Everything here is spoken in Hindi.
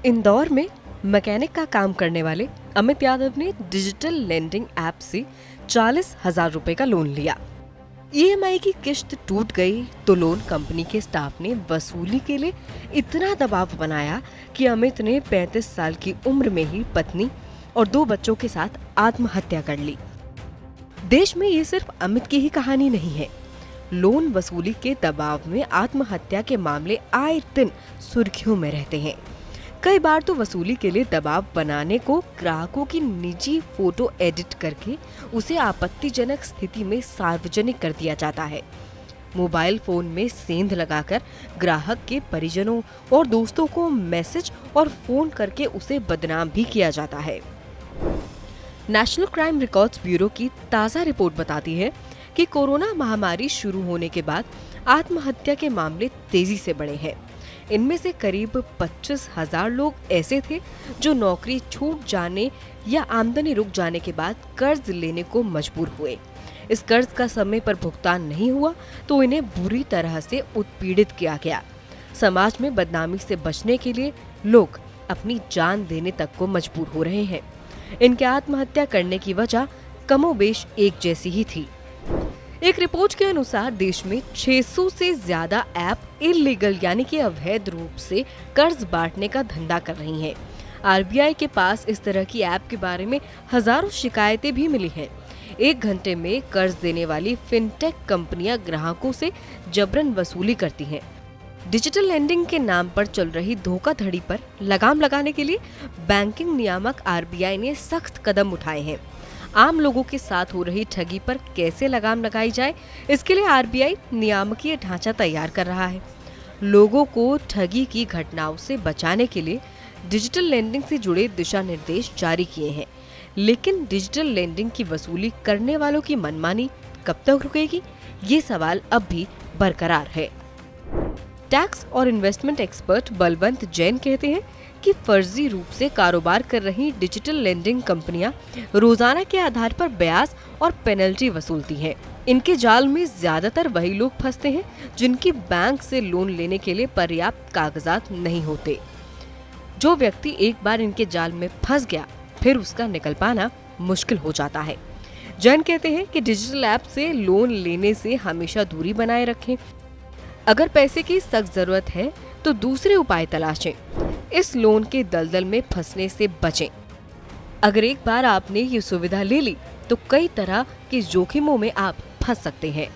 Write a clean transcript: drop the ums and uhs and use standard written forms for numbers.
इंदौर में मैकेनिक का काम करने वाले अमित यादव ने डिजिटल लेंडिंग ऐप से 40,000 रुपए का लोन लिया। ईएमआई की किश्त टूट गई तो लोन कंपनी के स्टाफ ने वसूली के लिए इतना दबाव बनाया कि अमित ने 35 साल की उम्र में ही पत्नी और 2 बच्चों के साथ आत्महत्या कर ली। देश में ये सिर्फ अमित की ही कहानी नहीं है। लोन वसूली के दबाव में आत्महत्या के मामले आए दिन सुर्खियों में रहते हैं। कई बार तो वसूली के लिए दबाव बनाने को ग्राहकों की निजी फोटो एडिट करके उसे आपत्तिजनक स्थिति में सार्वजनिक कर दिया जाता है। मोबाइल फोन में सेंध लगाकर ग्राहक के परिजनों और दोस्तों को मैसेज और फोन करके उसे बदनाम भी किया जाता है। नेशनल क्राइम रिकॉर्ड्स ब्यूरो की ताज़ा रिपोर्ट बताती है कि कोरोना महामारी शुरू होने के बाद आत्महत्या के मामले तेजी से बढ़े हैं। इनमें से करीब 25,000 लोग ऐसे थे जो नौकरी छूट जाने या आमदनी रुक जाने के बाद कर्ज लेने को मजबूर हुए। इस कर्ज का समय पर भुगतान नहीं हुआ तो इन्हें बुरी तरह से उत्पीड़ित किया गया। समाज में बदनामी से बचने के लिए लोग अपनी जान देने तक को मजबूर हो रहे हैं। इनके आत्महत्या करने की वजह कमोबेश एक जैसी ही थी। एक रिपोर्ट के अनुसार देश में 600 से ज्यादा ऐप इल्लीगल यानी कि अवैध रूप से कर्ज बांटने का धंधा कर रही हैं। आरबीआई के पास इस तरह की ऐप के बारे में हजारों शिकायतें भी मिली हैं। 1 घंटे में कर्ज देने वाली फिनटेक कंपनियां ग्राहकों से जबरन वसूली करती हैं। डिजिटल लेंडिंग के नाम पर चल रही धोखाधड़ी पर लगाम लगाने के लिए बैंकिंग नियामक आरबीआई ने सख्त कदम उठाए हैं। आम लोगों के साथ हो रही ठगी पर कैसे लगाम लगाई जाए, इसके लिए आरबीआई नियामकीय ढांचा तैयार कर रहा है। लोगों को ठगी की घटनाओं से बचाने के लिए डिजिटल लेंडिंग से जुड़े दिशा निर्देश जारी किए हैं। लेकिन डिजिटल लेंडिंग की वसूली करने वालों की मनमानी कब तक रुकेगी, ये सवाल अब भी बरकरार है। टैक्स और इन्वेस्टमेंट एक्सपर्ट बलवंत जैन कहते हैं कि फर्जी रूप से कारोबार कर रही डिजिटल लेंडिंग कंपनियां रोजाना के आधार पर ब्याज और पेनल्टी वसूलती हैं। इनके जाल में ज्यादातर वही लोग फंसते हैं जिनकी बैंक से लोन लेने के लिए पर्याप्त कागजात नहीं होते। जो व्यक्ति एक बार इनके जाल में फंस गया फिर उसका निकल पाना मुश्किल हो जाता है। जैन कहते हैं कि डिजिटल ऐप से लोन लेने से हमेशा दूरी बनाए रखें। अगर पैसे की सख्त जरूरत है तो दूसरे उपाय तलाशें। इस लोन के दलदल में फंसने से बचें। अगर एक बार आपने ये सुविधा ले ली तो कई तरह के जोखिमों में आप फंस सकते हैं।